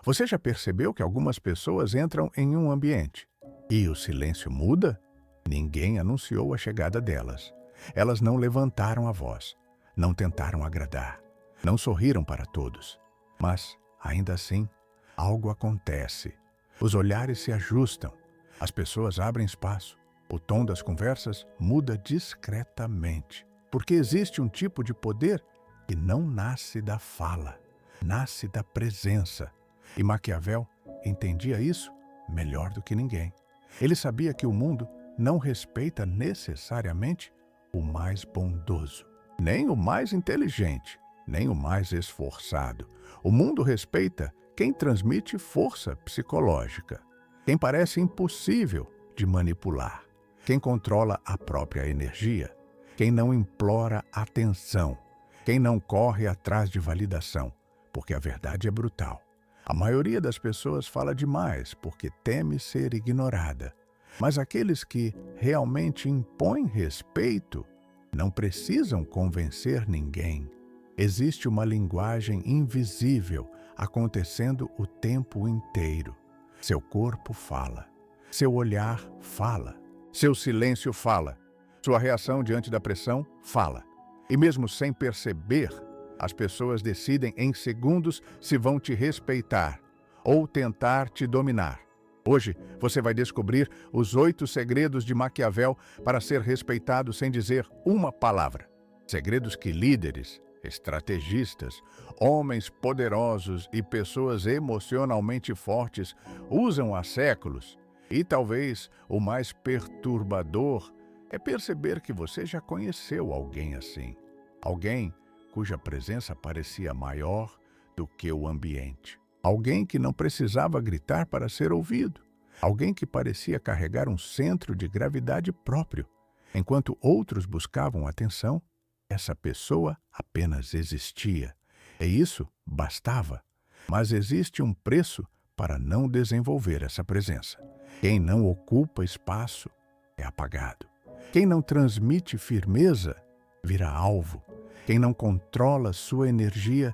Você já percebeu que algumas pessoas entram em um ambiente e o silêncio muda? Ninguém anunciou a chegada delas. Elas não levantaram a voz, não tentaram agradar, não sorriram para todos. Mas, ainda assim, algo acontece. Os olhares se ajustam, as pessoas abrem espaço, o tom das conversas muda discretamente. Porque existe um tipo de poder que não nasce da fala, nasce da presença. E Maquiavel entendia isso melhor do que ninguém. Ele sabia que o mundo não respeita necessariamente o mais bondoso, nem o mais inteligente, nem o mais esforçado. O mundo respeita quem transmite força psicológica, quem parece impossível de manipular, quem controla a própria energia, quem não implora atenção, quem não corre atrás de validação, porque a verdade é brutal. A maioria das pessoas fala demais porque teme ser ignorada. Mas aqueles que realmente impõem respeito não precisam convencer ninguém. Existe uma linguagem invisível acontecendo o tempo inteiro. Seu corpo fala, seu olhar fala, seu silêncio fala, sua reação diante da pressão fala. E mesmo sem perceber, as pessoas decidem em segundos se vão te respeitar ou tentar te dominar. Hoje, você vai descobrir os 8 segredos de Maquiavel para ser respeitado sem dizer uma palavra. Segredos que líderes, estrategistas, homens poderosos e pessoas emocionalmente fortes usam há séculos. E talvez o mais perturbador é perceber que você já conheceu alguém assim. Alguém cuja presença parecia maior do que o ambiente. Alguém que não precisava gritar para ser ouvido. Alguém que parecia carregar um centro de gravidade próprio. Enquanto outros buscavam atenção, essa pessoa apenas existia. E isso bastava. Mas existe um preço para não desenvolver essa presença. Quem não ocupa espaço é apagado. Quem não transmite firmeza vira alvo. Quem não controla sua energia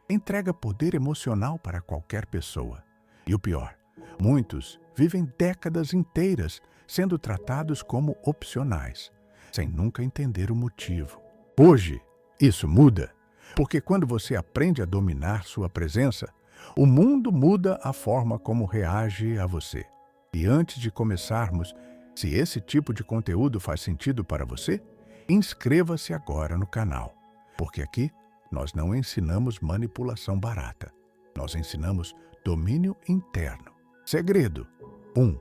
entrega poder emocional para qualquer pessoa. E o pior, muitos vivem décadas inteiras sendo tratados como opcionais, sem nunca entender o motivo. Hoje, isso muda, porque quando você aprende a dominar sua presença, o mundo muda a forma como reage a você. E antes de começarmos, se esse tipo de conteúdo faz sentido para você, inscreva-se agora no canal, porque aqui nós não ensinamos manipulação barata. Nós ensinamos domínio interno. Segredo 1.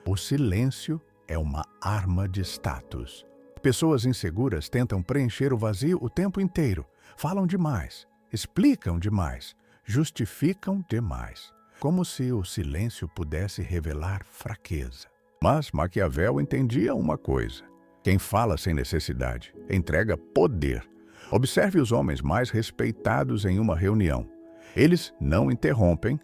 O silêncio é uma arma de status. Pessoas inseguras tentam preencher o vazio o tempo inteiro. Falam demais, explicam demais, justificam demais. Como se o silêncio pudesse revelar fraqueza. Mas Maquiavel entendia uma coisa. Quem fala sem necessidade entrega poder. Observe os homens mais respeitados em uma reunião. Eles não interrompem,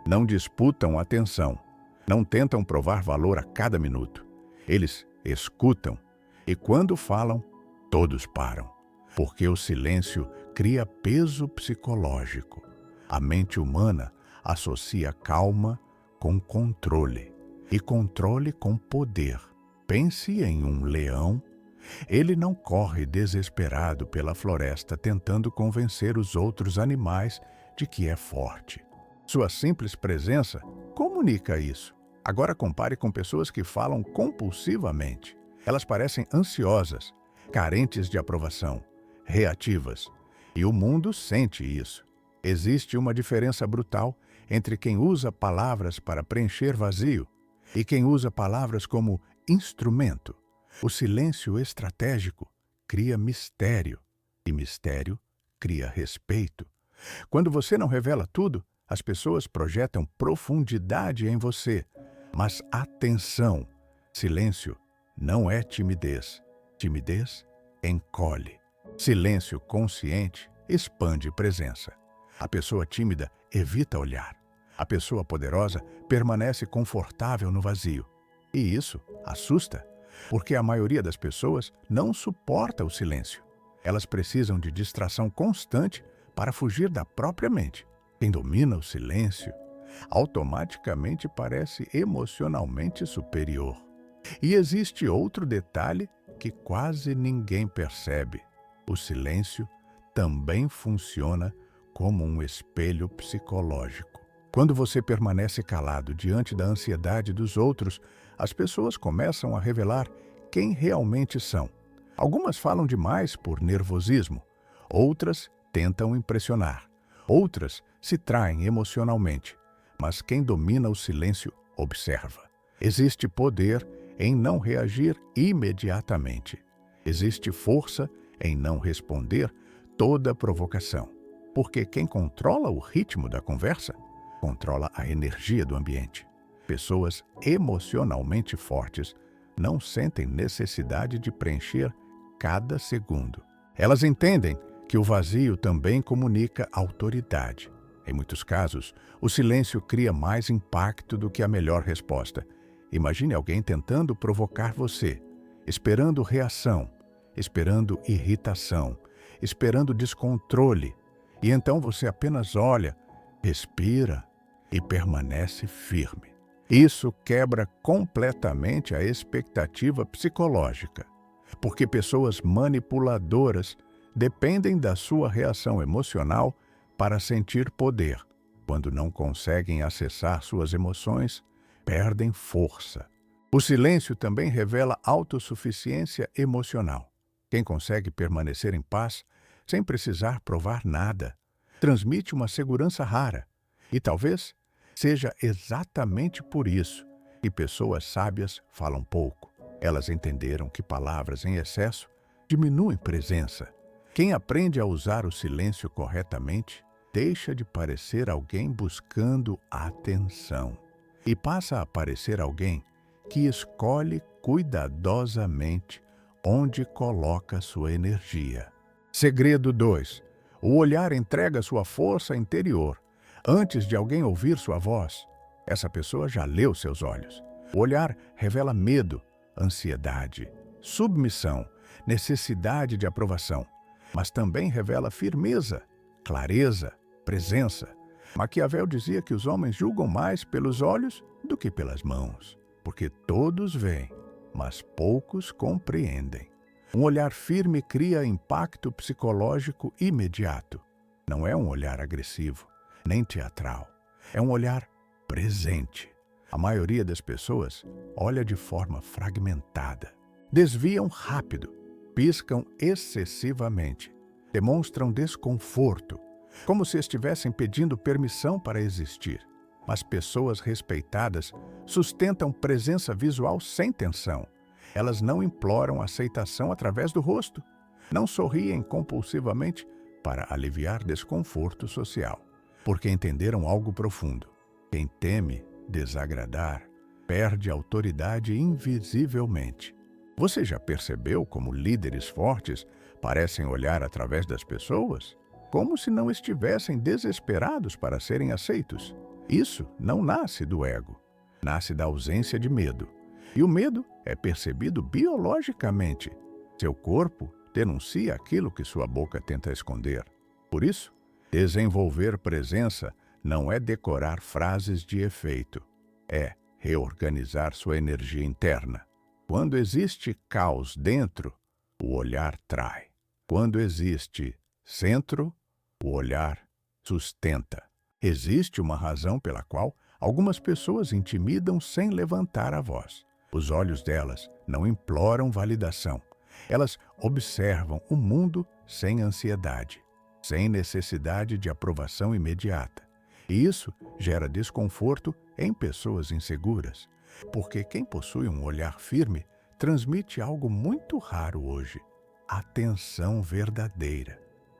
não disputam atenção, não tentam provar valor a cada minuto. Eles escutam e quando falam, todos param. Porque o silêncio cria peso psicológico. A mente humana associa calma com controle e controle com poder. Pense em um leão. Ele não corre desesperado pela floresta tentando convencer os outros animais de que é forte. Sua simples presença comunica isso. Agora compare com pessoas que falam compulsivamente. Elas parecem ansiosas, carentes de aprovação, reativas. E o mundo sente isso. Existe uma diferença brutal entre quem usa palavras para preencher vazio e quem usa palavras como instrumento. O silêncio estratégico cria mistério, e mistério cria respeito. Quando você não revela tudo, as pessoas projetam profundidade em você. Mas atenção, silêncio não é timidez. Timidez encolhe. Silêncio consciente expande presença. A pessoa tímida evita olhar. A pessoa poderosa permanece confortável no vazio. E isso assusta. Porque a maioria das pessoas não suporta o silêncio. Elas precisam de distração constante para fugir da própria mente. Quem domina o silêncio automaticamente parece emocionalmente superior. E existe outro detalhe que quase ninguém percebe: o silêncio também funciona como um espelho psicológico. Quando você permanece calado diante da ansiedade dos outros, as pessoas começam a revelar quem realmente são. Algumas falam demais por nervosismo, outras tentam impressionar, outras se traem emocionalmente. Mas quem domina o silêncio observa. Existe poder em não reagir imediatamente. Existe força em não responder toda provocação. Porque quem controla o ritmo da conversa, controla a energia do ambiente. Pessoas emocionalmente fortes não sentem necessidade de preencher cada segundo. Elas entendem que o vazio também comunica autoridade. Em muitos casos, o silêncio cria mais impacto do que a melhor resposta. Imagine alguém tentando provocar você, esperando reação, esperando irritação, esperando descontrole. E então você apenas olha, respira e permanece firme. Isso quebra completamente a expectativa psicológica, porque pessoas manipuladoras dependem da sua reação emocional para sentir poder. Quando não conseguem acessar suas emoções, perdem força. O silêncio também revela autossuficiência emocional. Quem consegue permanecer em paz sem precisar provar nada, transmite uma segurança rara. E talvez seja exatamente por isso que pessoas sábias falam pouco. Elas entenderam que palavras em excesso diminuem presença. Quem aprende a usar o silêncio corretamente deixa de parecer alguém buscando atenção e passa a parecer alguém que escolhe cuidadosamente onde coloca sua energia. Segredo 2. O olhar entrega sua força interior. Antes de alguém ouvir sua voz, essa pessoa já leu seus olhos. O olhar revela medo, ansiedade, submissão, necessidade de aprovação, mas também revela firmeza, clareza, presença. Maquiavel dizia que os homens julgam mais pelos olhos do que pelas mãos, porque todos veem, mas poucos compreendem. Um olhar firme cria impacto psicológico imediato. Não é um olhar agressivo, nem teatral. É um olhar presente. A maioria das pessoas olha de forma fragmentada. Desviam rápido, piscam excessivamente, demonstram desconforto, como se estivessem pedindo permissão para existir. Mas pessoas respeitadas sustentam presença visual sem tensão. Elas não imploram aceitação através do rosto. Não sorriem compulsivamente para aliviar desconforto social, porque entenderam algo profundo. Quem teme desagradar perde autoridade invisivelmente. Você já percebeu como líderes fortes parecem olhar através das pessoas? Como se não estivessem desesperados para serem aceitos. Isso não nasce do ego, nasce da ausência de medo. E o medo é percebido biologicamente. Seu corpo denuncia aquilo que sua boca tenta esconder. Por isso, desenvolver presença não é decorar frases de efeito, é reorganizar sua energia interna. Quando existe caos dentro, o olhar trai. Quando existe centro, o olhar sustenta. Existe uma razão pela qual algumas pessoas intimidam sem levantar a voz. Os olhos delas não imploram validação. Elas observam o mundo sem ansiedade, sem necessidade de aprovação imediata. E isso gera desconforto em pessoas inseguras, porque quem possui um olhar firme transmite algo muito raro hoje: atenção verdadeira.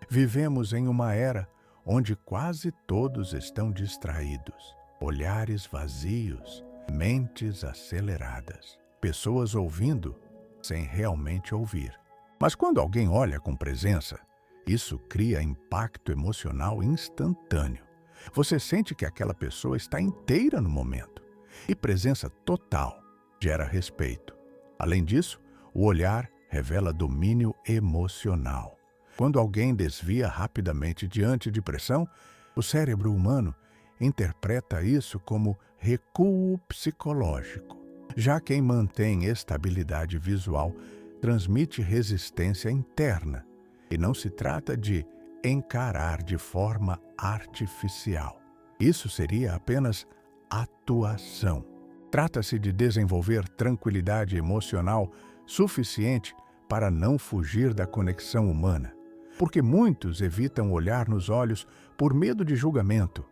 Vivemos em uma era onde quase todos estão distraídos, olhares vazios, mentes aceleradas, pessoas ouvindo sem realmente ouvir. Mas quando alguém olha com presença, isso cria impacto emocional instantâneo. Você sente que aquela pessoa está inteira no momento. E presença total gera respeito. Além disso, o olhar revela domínio emocional. Quando alguém desvia rapidamente diante de pressão, o cérebro humano interpreta isso como recuo psicológico. Já quem mantém estabilidade visual transmite resistência interna, e não se trata de encarar de forma artificial. Isso seria apenas atuação. Trata-se de desenvolver tranquilidade emocional suficiente para não fugir da conexão humana, porque muitos evitam olhar nos olhos por medo de julgamento,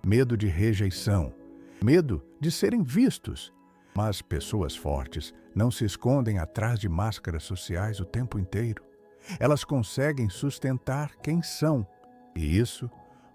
medo de rejeição, medo de serem vistos. Mas pessoas fortes não se escondem atrás de máscaras sociais o tempo inteiro. Elas conseguem sustentar quem são, e isso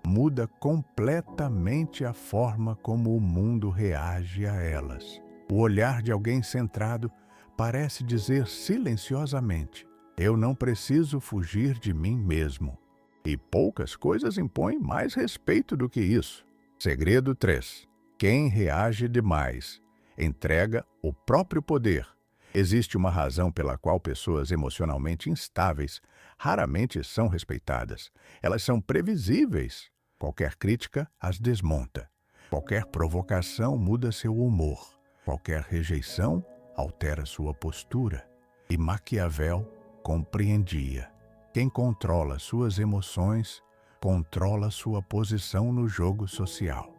muda completamente a forma como o mundo reage a elas. O olhar de alguém centrado parece dizer silenciosamente: eu não preciso fugir de mim mesmo. E poucas coisas impõem mais respeito do que isso. Segredo 3. Quem reage demais entrega o próprio poder. Existe uma razão pela qual pessoas emocionalmente instáveis raramente são respeitadas. Elas são previsíveis. Qualquer crítica as desmonta. Qualquer provocação muda seu humor. Qualquer rejeição altera sua postura. E Maquiavel compreendia: quem controla suas emoções controla sua posição no jogo social.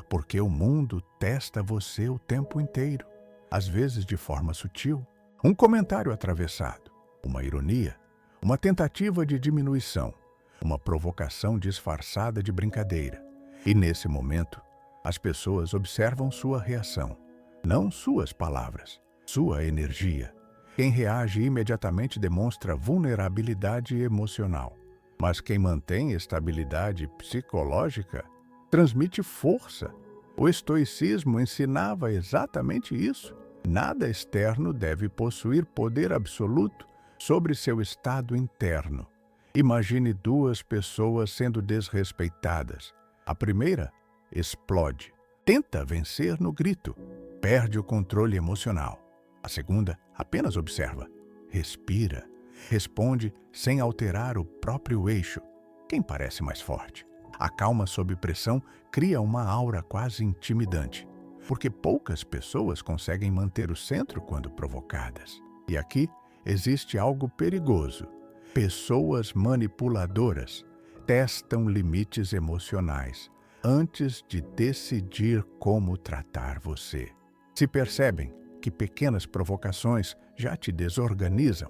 Porque o mundo testa você o tempo inteiro, às vezes de forma sutil. Um comentário atravessado, uma ironia, uma tentativa de diminuição, uma provocação disfarçada de brincadeira. E nesse momento, as pessoas observam sua reação, não suas palavras, sua energia. Quem reage imediatamente demonstra vulnerabilidade emocional, mas quem mantém estabilidade psicológica transmite força. O estoicismo ensinava exatamente isso. Nada externo deve possuir poder absoluto sobre seu estado interno. Imagine duas pessoas sendo desrespeitadas. A primeira explode, tenta vencer no grito, perde o controle emocional. A segunda apenas observa, respira, responde sem alterar o próprio eixo. Quem parece mais forte? A calma sob pressão cria uma aura quase intimidante, porque poucas pessoas conseguem manter o centro quando provocadas. E aqui existe algo perigoso. Pessoas manipuladoras testam limites emocionais antes de decidir como tratar você. Se percebem que pequenas provocações já te desorganizam,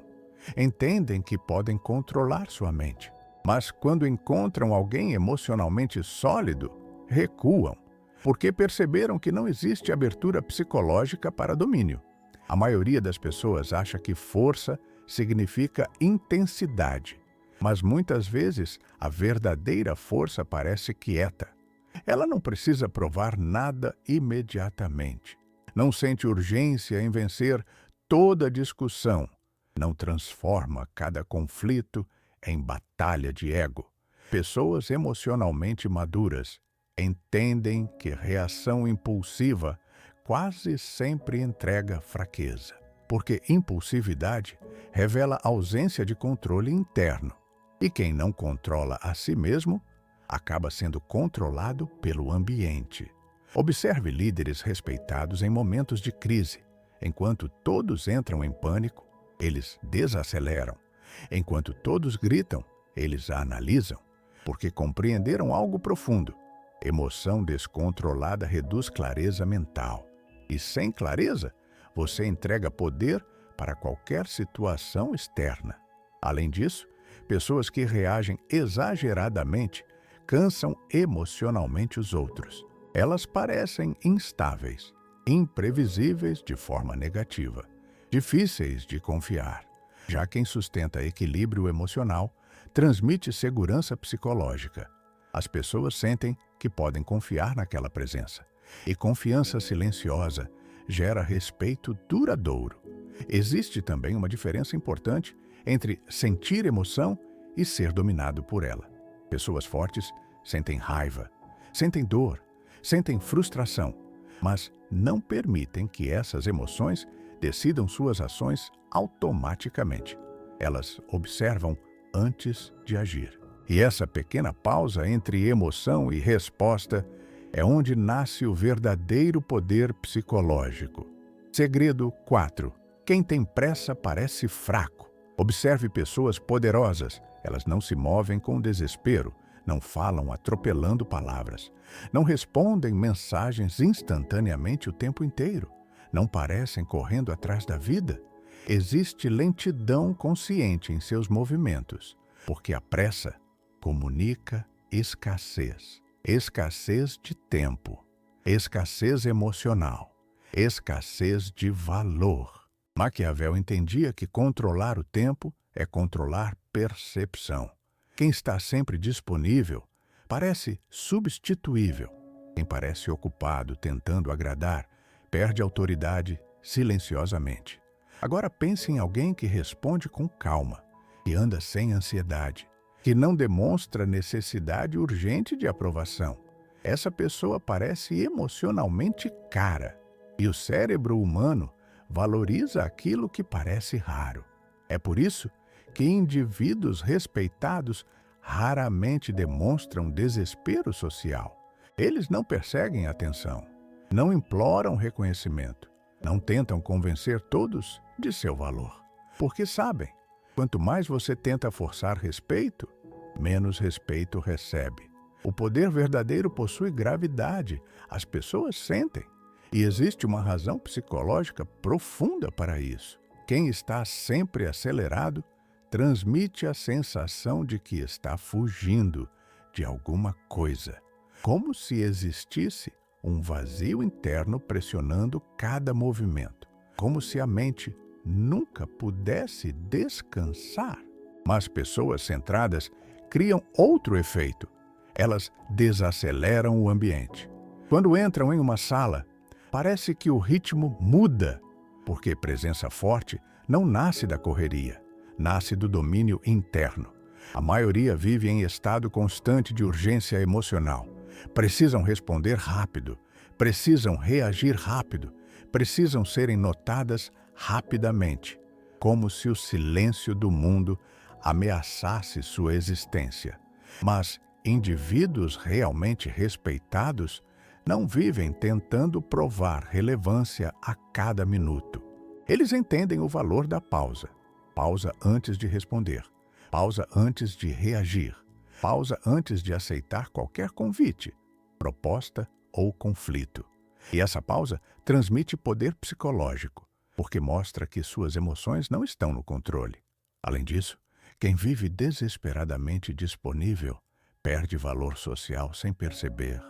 entendem que podem controlar sua mente. Mas quando encontram alguém emocionalmente sólido, recuam, porque perceberam que não existe abertura psicológica para domínio. A maioria das pessoas acha que força significa intensidade, mas muitas vezes a verdadeira força parece quieta. Ela não precisa provar nada imediatamente. Não sente urgência em vencer toda discussão. Não transforma cada conflito em batalha de ego. Pessoas emocionalmente maduras entendem que reação impulsiva quase sempre entrega fraqueza, porque impulsividade revela ausência de controle interno. E quem não controla a si mesmo acaba sendo controlado pelo ambiente. Observe líderes respeitados em momentos de crise. Enquanto todos entram em pânico, eles desaceleram. Enquanto todos gritam, eles a analisam, porque compreenderam algo profundo. Emoção descontrolada reduz clareza mental. E sem clareza, você entrega poder para qualquer situação externa. Além disso, pessoas que reagem exageradamente cansam emocionalmente os outros. Elas parecem instáveis, imprevisíveis de forma negativa, difíceis de confiar. Já quem sustenta equilíbrio emocional transmite segurança psicológica. As pessoas sentem que podem confiar naquela presença. E confiança silenciosa gera respeito duradouro. Existe também uma diferença importante entre sentir emoção e ser dominado por ela. Pessoas fortes sentem raiva, sentem dor, sentem frustração, mas não permitem que essas emoções decidam suas ações automaticamente. Elas observam antes de agir. E essa pequena pausa entre emoção e resposta É onde nasce o verdadeiro poder psicológico. Segredo 4. Quem tem pressa parece fraco. Observe pessoas poderosas. Elas não se movem com desespero, não falam atropelando palavras, não respondem mensagens instantaneamente o tempo inteiro, não parecem correndo atrás da vida. Existe lentidão consciente em seus movimentos, porque a pressa comunica escassez. Escassez de tempo, escassez emocional, escassez de valor. Maquiavel entendia que controlar o tempo é controlar percepção. Quem está sempre disponível parece substituível. Quem parece ocupado tentando agradar perde autoridade silenciosamente. Agora pense em alguém que responde com calma, que anda sem ansiedade, que não demonstra necessidade urgente de aprovação. Essa pessoa parece emocionalmente cara, e o cérebro humano valoriza aquilo que parece raro. É por isso que indivíduos respeitados raramente demonstram desespero social. Eles não perseguem atenção, não imploram reconhecimento, não tentam convencer todos de seu valor, porque sabem, quanto mais você tenta forçar respeito, menos respeito recebe. O poder verdadeiro possui gravidade, as pessoas sentem, e existe uma razão psicológica profunda para isso. Quem está sempre acelerado transmite a sensação de que está fugindo de alguma coisa, como se existisse um vazio interno pressionando cada movimento, como se a mente nunca pudesse descansar. Mas pessoas centradas criam outro efeito. Elas desaceleram o ambiente. Quando entram em uma sala, parece que o ritmo muda, porque presença forte não nasce da correria, nasce do domínio interno. A maioria vive em estado constante de urgência emocional. Precisam responder rápido, precisam reagir rápido, precisam serem notadas rapidamente, como se o silêncio do mundo ameaçasse sua existência. Mas indivíduos realmente respeitados não vivem tentando provar relevância a cada minuto. Eles entendem o valor da pausa. Pausa antes de responder. Pausa antes de reagir. Pausa antes de aceitar qualquer convite, proposta ou conflito. E essa pausa transmite poder psicológico, porque mostra que suas emoções não estão no controle. Além disso, quem vive desesperadamente disponível perde valor social sem perceber.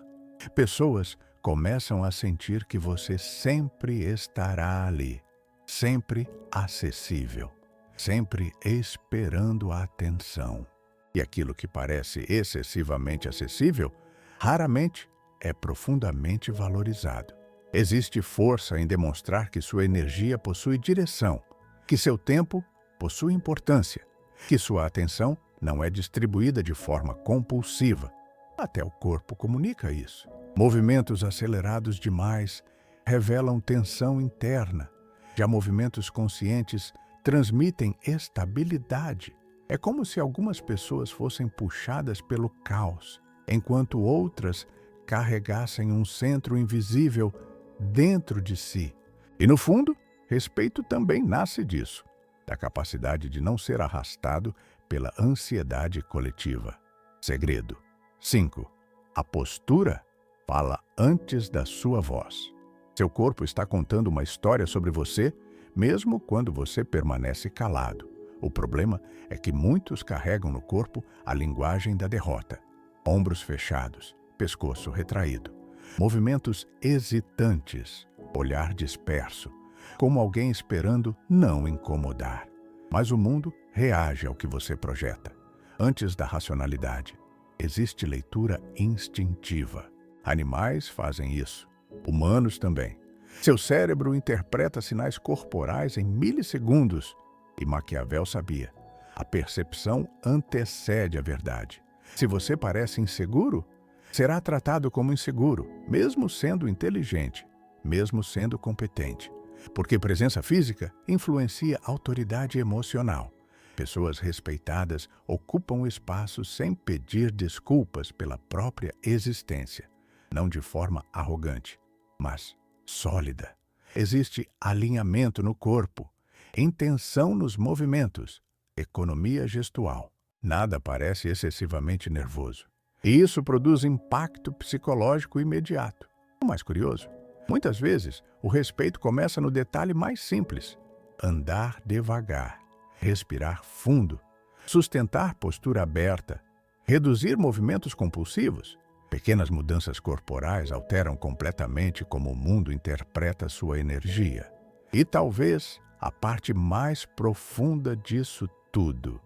Pessoas começam a sentir que você sempre estará ali, sempre acessível, sempre esperando a atenção. E aquilo que parece excessivamente acessível, raramente é profundamente valorizado. Existe força em demonstrar que sua energia possui direção, que seu tempo possui importância, que sua atenção não é distribuída de forma compulsiva. Até o corpo comunica isso. Movimentos acelerados demais revelam tensão interna. Já movimentos conscientes transmitem estabilidade. É como se algumas pessoas fossem puxadas pelo caos, enquanto outras carregassem um centro invisível dentro de si. E no fundo, respeito também nasce disso, da capacidade de não ser arrastado pela ansiedade coletiva. Segredo 5. A postura fala antes da sua voz. Seu corpo está contando uma história sobre você, mesmo quando você permanece calado. O problema é que muitos carregam no corpo a linguagem da derrota. Ombros fechados, pescoço retraído, movimentos hesitantes, olhar disperso, como alguém esperando não incomodar. Mas o mundo reage ao que você projeta. Antes da racionalidade, existe leitura instintiva. Animais fazem isso, humanos também. Seu cérebro interpreta sinais corporais em milissegundos. E Maquiavel sabia, a percepção antecede a verdade. Se você parece inseguro, será tratado como inseguro, mesmo sendo inteligente, mesmo sendo competente. Porque presença física influencia autoridade emocional. Pessoas respeitadas ocupam espaços sem pedir desculpas pela própria existência. não de forma arrogante, mas sólida. Existe alinhamento no corpo, intenção nos movimentos, economia gestual. Nada parece excessivamente nervoso. E isso produz impacto psicológico imediato. O mais curioso, muitas vezes o respeito começa no detalhe mais simples: andar devagar, respirar fundo, sustentar postura aberta, reduzir movimentos compulsivos. Pequenas mudanças corporais alteram completamente como o mundo interpreta sua energia. E talvez a parte mais profunda disso tudo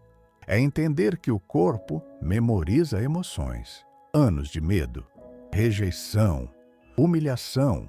é entender que o corpo memoriza emoções. Anos de medo, rejeição, humilhação,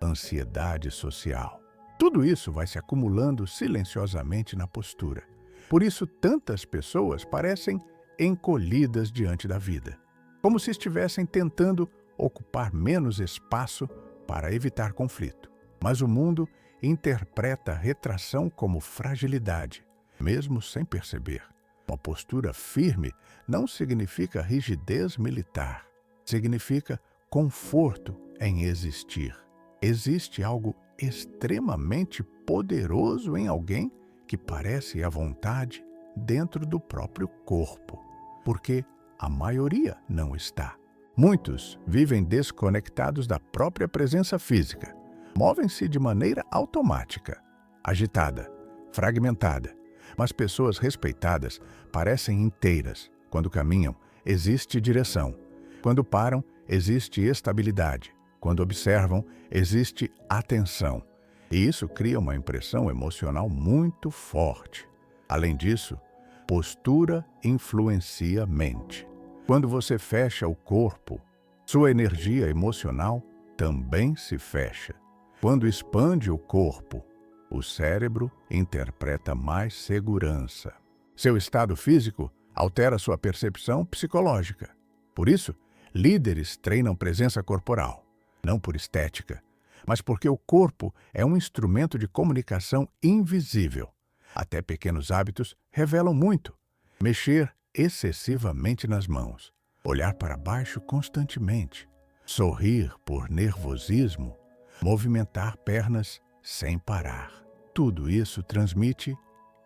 ansiedade social. Tudo isso vai se acumulando silenciosamente na postura. Por isso, tantas pessoas parecem encolhidas diante da vida, como se estivessem tentando ocupar menos espaço para evitar conflito. Mas o mundo interpreta a retração como fragilidade, mesmo sem perceber. Uma postura firme não significa rigidez militar, significa conforto em existir. Existe algo extremamente poderoso em alguém que parece à vontade dentro do próprio corpo, porque a maioria não está. Muitos vivem desconectados da própria presença física, movem-se de maneira automática, agitada, fragmentada, mas pessoas respeitadas parecem inteiras. Quando caminham, existe direção. Quando param, existe estabilidade. Quando observam, existe atenção. E isso cria uma impressão emocional muito forte. Além disso, postura influencia a mente. Quando você fecha o corpo, sua energia emocional também se fecha. Quando expande o corpo, o cérebro interpreta mais segurança. Seu estado físico altera sua percepção psicológica. Por isso, líderes treinam presença corporal, não por estética, mas porque o corpo é um instrumento de comunicação invisível. Até pequenos hábitos revelam muito. Mexer excessivamente nas mãos, olhar para baixo constantemente, sorrir por nervosismo, movimentar pernas sem parar. Tudo isso transmite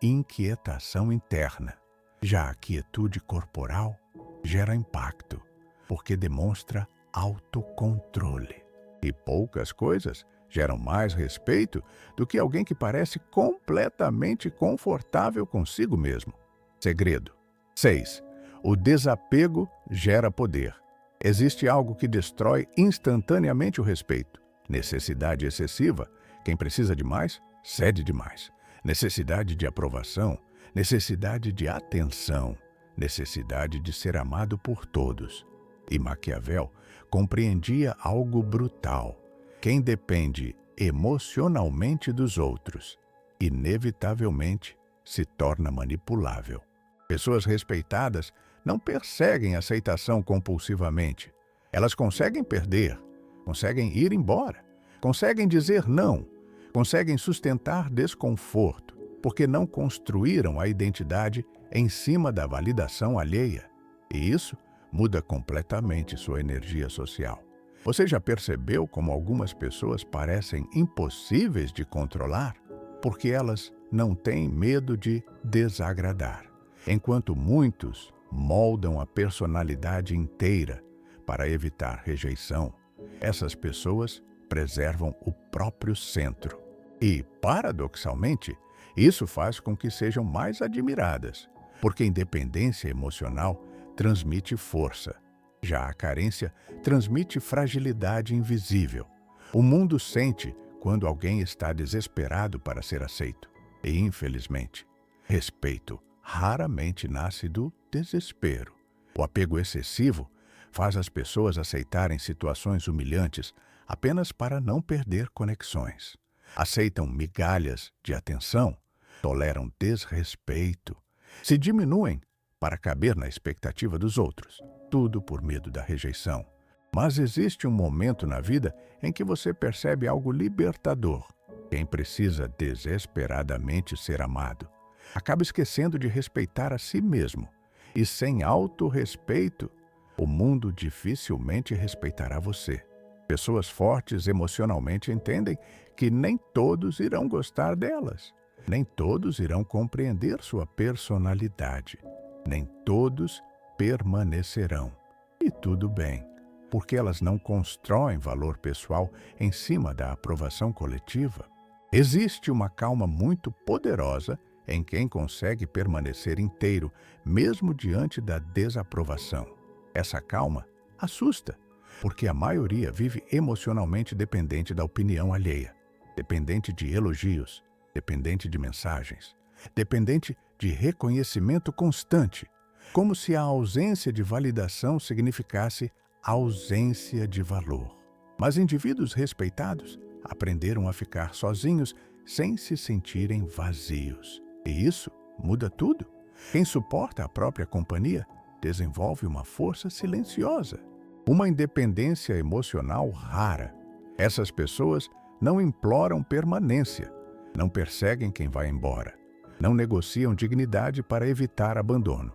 inquietação interna. Já a quietude corporal gera impacto, porque demonstra autocontrole. E poucas coisas geram mais respeito do que alguém que parece completamente confortável consigo mesmo. Segredo. 6. O desapego gera poder. Existe algo que destrói instantaneamente o respeito. Necessidade excessiva. Quem precisa de mais, cede demais. Necessidade de aprovação, necessidade de atenção, necessidade de ser amado por todos. E Maquiavel compreendia algo brutal. Quem depende emocionalmente dos outros, inevitavelmente se torna manipulável. Pessoas respeitadas não perseguem aceitação compulsivamente. Elas conseguem perder, conseguem ir embora, conseguem dizer não, conseguem sustentar desconforto, porque não construíram a identidade em cima da validação alheia. E isso muda completamente sua energia social. Você já percebeu como algumas pessoas parecem impossíveis de controlar? Porque elas não têm medo de desagradar, enquanto muitos moldam a personalidade inteira para evitar rejeição. Essas pessoas preservam o próprio centro. E, paradoxalmente, isso faz com que sejam mais admiradas, porque independência emocional transmite força. Já a carência transmite fragilidade invisível. O mundo sente quando alguém está desesperado para ser aceito. E, infelizmente, respeito raramente nasce do desespero. O apego excessivo faz as pessoas aceitarem situações humilhantes apenas para não perder conexões. Aceitam migalhas de atenção, toleram desrespeito, se diminuem para caber na expectativa dos outros, tudo por medo da rejeição. Mas existe um momento na vida em que você percebe algo libertador. Quem precisa desesperadamente ser amado acaba esquecendo de respeitar a si mesmo. E sem autorrespeito, o mundo dificilmente respeitará você. Pessoas fortes emocionalmente entendem que nem todos irão gostar delas, nem todos irão compreender sua personalidade, nem todos permanecerão. E tudo bem, porque elas não constroem valor pessoal em cima da aprovação coletiva. Existe uma calma muito poderosa em quem consegue permanecer inteiro, mesmo diante da desaprovação. Essa calma assusta, porque a maioria vive emocionalmente dependente da opinião alheia, dependente de elogios, dependente de mensagens, dependente de reconhecimento constante, como se a ausência de validação significasse ausência de valor. Mas indivíduos respeitados aprenderam a ficar sozinhos sem se sentirem vazios. E isso muda tudo. Quem suporta a própria companhia desenvolve uma força silenciosa, uma independência emocional rara. Essas pessoas não imploram permanência, não perseguem quem vai embora, não negociam dignidade para evitar abandono.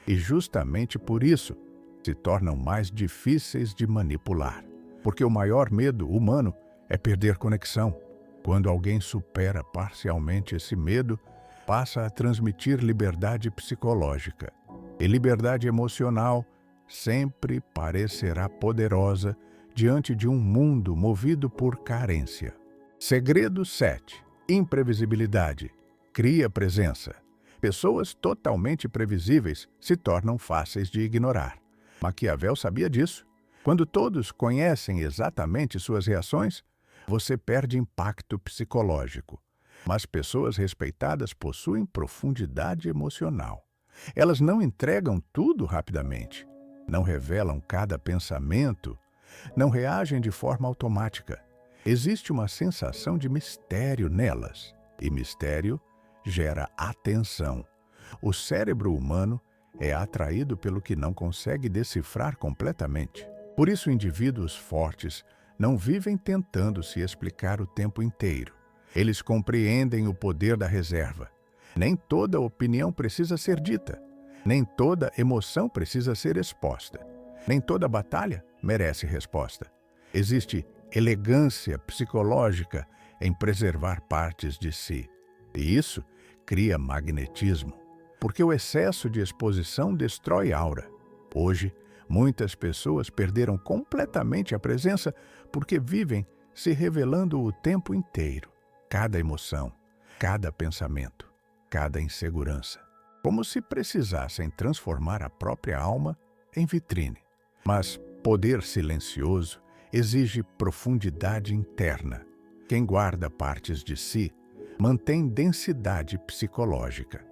E justamente por isso se tornam mais difíceis de manipular. Porque o maior medo humano é perder conexão. Quando alguém supera parcialmente esse medo, passa a transmitir liberdade psicológica. E liberdade emocional sempre parecerá poderosa diante de um mundo movido por carência. Segredo 7. Imprevisibilidade. Cria presença. Pessoas totalmente previsíveis se tornam fáceis de ignorar. Maquiavel sabia disso. Quando todos conhecem exatamente suas reações, você perde impacto psicológico. Mas pessoas respeitadas possuem profundidade emocional. Elas não entregam tudo rapidamente, não revelam cada pensamento, não reagem de forma automática. Existe uma sensação de mistério nelas, e mistério gera atenção. O cérebro humano é atraído pelo que não consegue decifrar completamente. Por isso, indivíduos fortes não vivem tentando se explicar o tempo inteiro. Eles compreendem o poder da reserva. Nem toda opinião precisa ser dita. Nem toda emoção precisa ser exposta. Nem toda batalha merece resposta. Existe elegância psicológica em preservar partes de si. E isso cria magnetismo, porque o excesso de exposição destrói aura. Hoje, muitas pessoas perderam completamente a presença porque vivem se revelando o tempo inteiro. Cada emoção, cada pensamento, cada insegurança, como se precisassem transformar a própria alma em vitrine. Mas poder silencioso exige profundidade interna. Quem guarda partes de si mantém densidade psicológica.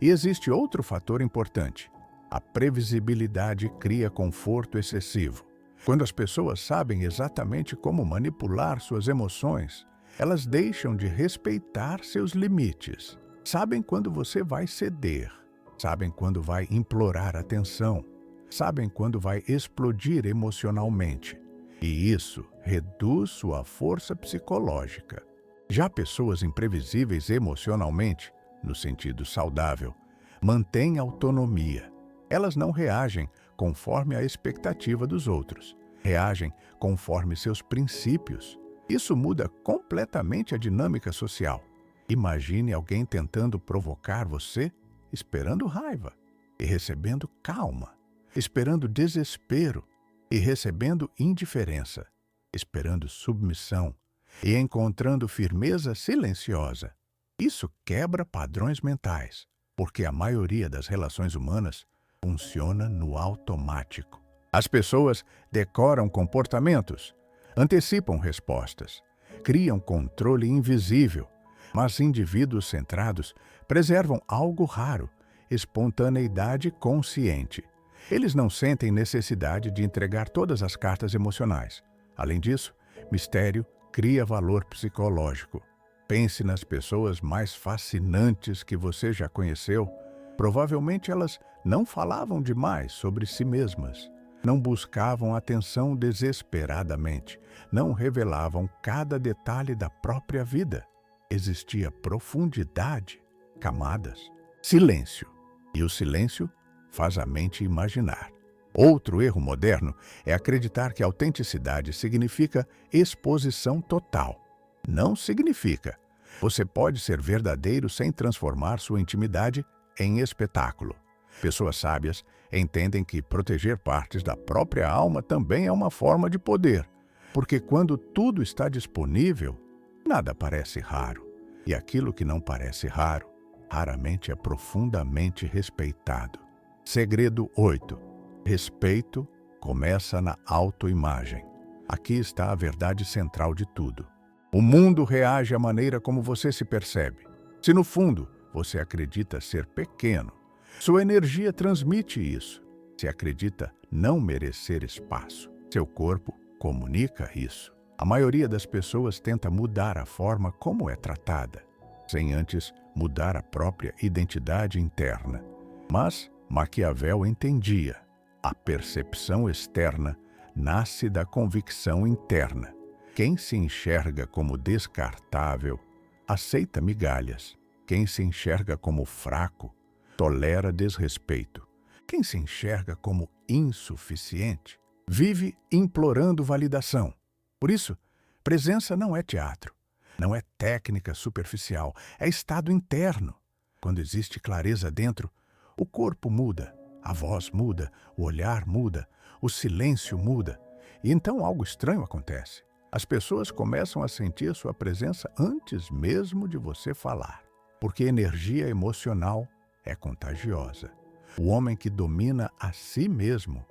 E existe outro fator importante. A previsibilidade cria conforto excessivo. Quando as pessoas sabem exatamente como manipular suas emoções, elas deixam de respeitar seus limites. Sabem quando você vai ceder, sabem quando vai implorar atenção, sabem quando vai explodir emocionalmente. E isso reduz sua força psicológica. Já pessoas imprevisíveis emocionalmente, no sentido saudável, mantêm autonomia. Elas não reagem conforme a expectativa dos outros, reagem conforme seus princípios. Isso muda completamente a dinâmica social. Imagine alguém tentando provocar você, esperando raiva e recebendo calma, esperando desespero e recebendo indiferença, esperando submissão e encontrando firmeza silenciosa. Isso quebra padrões mentais, porque a maioria das relações humanas funciona no automático. As pessoas decoram comportamentos, antecipam respostas, criam controle invisível, mas indivíduos centrados preservam algo raro, espontaneidade consciente. Eles não sentem necessidade de entregar todas as cartas emocionais. Além disso, mistério cria valor psicológico. Pense nas pessoas mais fascinantes que você já conheceu. Provavelmente elas não falavam demais sobre si mesmas, não buscavam atenção desesperadamente, não revelavam cada detalhe da própria vida. Existia profundidade, camadas, silêncio. E o silêncio faz a mente imaginar. Outro erro moderno é acreditar que autenticidade significa exposição total. Não significa. Você pode ser verdadeiro sem transformar sua intimidade em espetáculo. Pessoas sábias entendem que proteger partes da própria alma também é uma forma de poder, porque quando tudo está disponível, nada parece raro. E aquilo que não parece raro, raramente é profundamente respeitado. Segredo 8. Respeito começa na autoimagem. Aqui está a verdade central de tudo. O mundo reage à maneira como você se percebe. Se no fundo você acredita ser pequeno, sua energia transmite isso. Se acredita não merecer espaço, seu corpo comunica isso. A maioria das pessoas tenta mudar a forma como é tratada, sem antes mudar a própria identidade interna. Mas Maquiavel entendia: a percepção externa nasce da convicção interna. Quem se enxerga como descartável, aceita migalhas. Quem se enxerga como fraco, tolera desrespeito. Quem se enxerga como insuficiente, vive implorando validação. Por isso, presença não é teatro, não é técnica superficial, é estado interno. Quando existe clareza dentro, o corpo muda, a voz muda, o olhar muda, o silêncio muda. E então algo estranho acontece. As pessoas começam a sentir sua presença antes mesmo de você falar, porque energia emocional é contagiosa. O homem que domina a si mesmo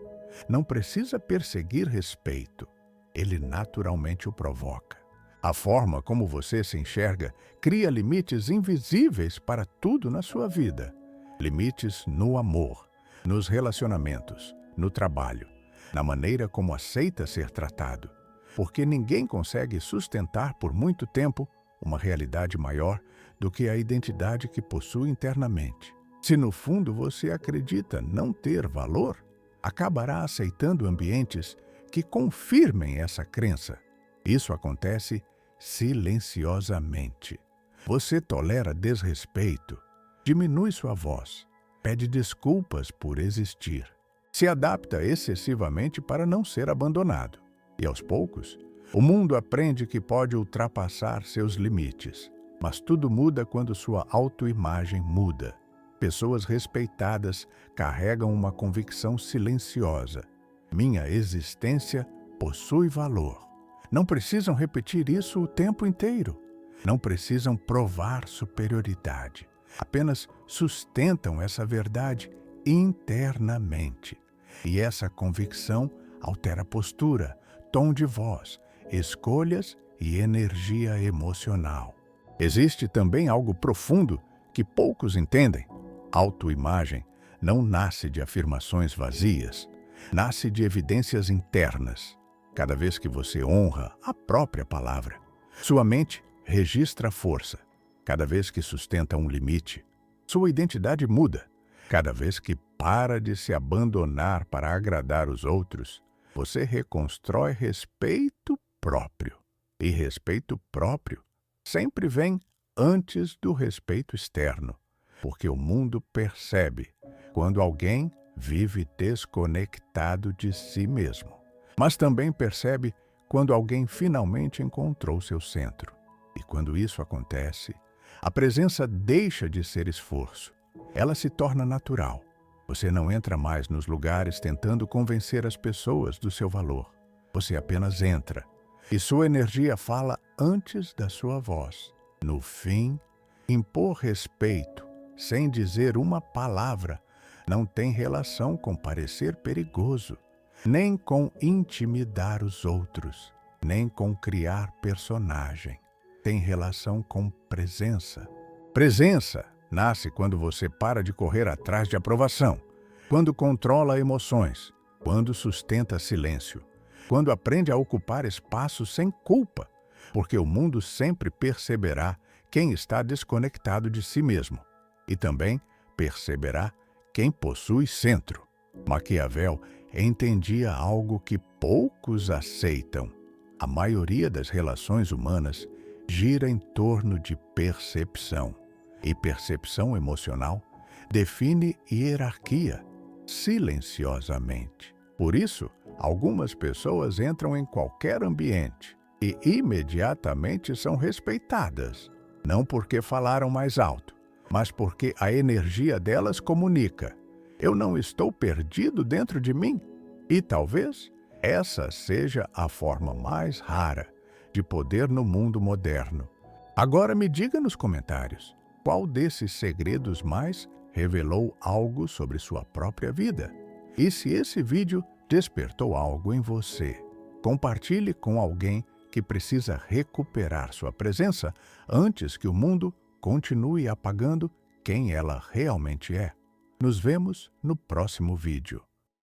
não precisa perseguir respeito, ele naturalmente o provoca. A forma como você se enxerga cria limites invisíveis para tudo na sua vida. Limites no amor, nos relacionamentos, no trabalho, na maneira como aceita ser tratado. Porque ninguém consegue sustentar por muito tempo uma realidade maior do que a identidade que possui internamente. Se no fundo você acredita não ter valor, acabará aceitando ambientes que confirmem essa crença. Isso acontece silenciosamente. Você tolera desrespeito, diminui sua voz, pede desculpas por existir, se adapta excessivamente para não ser abandonado. E aos poucos, o mundo aprende que pode ultrapassar seus limites. Mas tudo muda quando sua autoimagem muda. Pessoas respeitadas carregam uma convicção silenciosa. Minha existência possui valor. Não precisam repetir isso o tempo inteiro. Não precisam provar superioridade. Apenas sustentam essa verdade internamente. E essa convicção altera a postura, tom de voz, escolhas e energia emocional. Existe também algo profundo que poucos entendem. Autoimagem não nasce de afirmações vazias, nasce de evidências internas. Cada vez que você honra a própria palavra, sua mente registra a força. Cada vez que sustenta um limite, sua identidade muda. Cada vez que para de se abandonar para agradar os outros, você reconstrói respeito próprio. E respeito próprio sempre vem antes do respeito externo, porque o mundo percebe quando alguém vive desconectado de si mesmo. Mas também percebe quando alguém finalmente encontrou seu centro. E quando isso acontece, a presença deixa de ser esforço. Ela se torna natural. Você não entra mais nos lugares tentando convencer as pessoas do seu valor. Você apenas entra. E sua energia fala antes da sua voz. No fim, impor respeito, sem dizer uma palavra, não tem relação com parecer perigoso, nem com intimidar os outros, nem com criar personagem. Tem relação com presença. Presença nasce quando você para de correr atrás de aprovação, quando controla emoções, quando sustenta silêncio, quando aprende a ocupar espaço sem culpa, porque o mundo sempre perceberá quem está desconectado de si mesmo e também perceberá quem possui centro. Maquiavel entendia algo que poucos aceitam. A maioria das relações humanas gira em torno de percepção. E percepção emocional define hierarquia silenciosamente. Por isso, algumas pessoas entram em qualquer ambiente e imediatamente são respeitadas, não porque falaram mais alto, mas porque a energia delas comunica: eu não estou perdido dentro de mim. E talvez essa seja a forma mais rara de poder no mundo moderno. Agora me diga nos comentários, qual desses segredos mais revelou algo sobre sua própria vida? E se esse vídeo despertou algo em você, compartilhe com alguém que precisa recuperar sua presença antes que o mundo continue apagando quem ela realmente é. Nos vemos no próximo vídeo.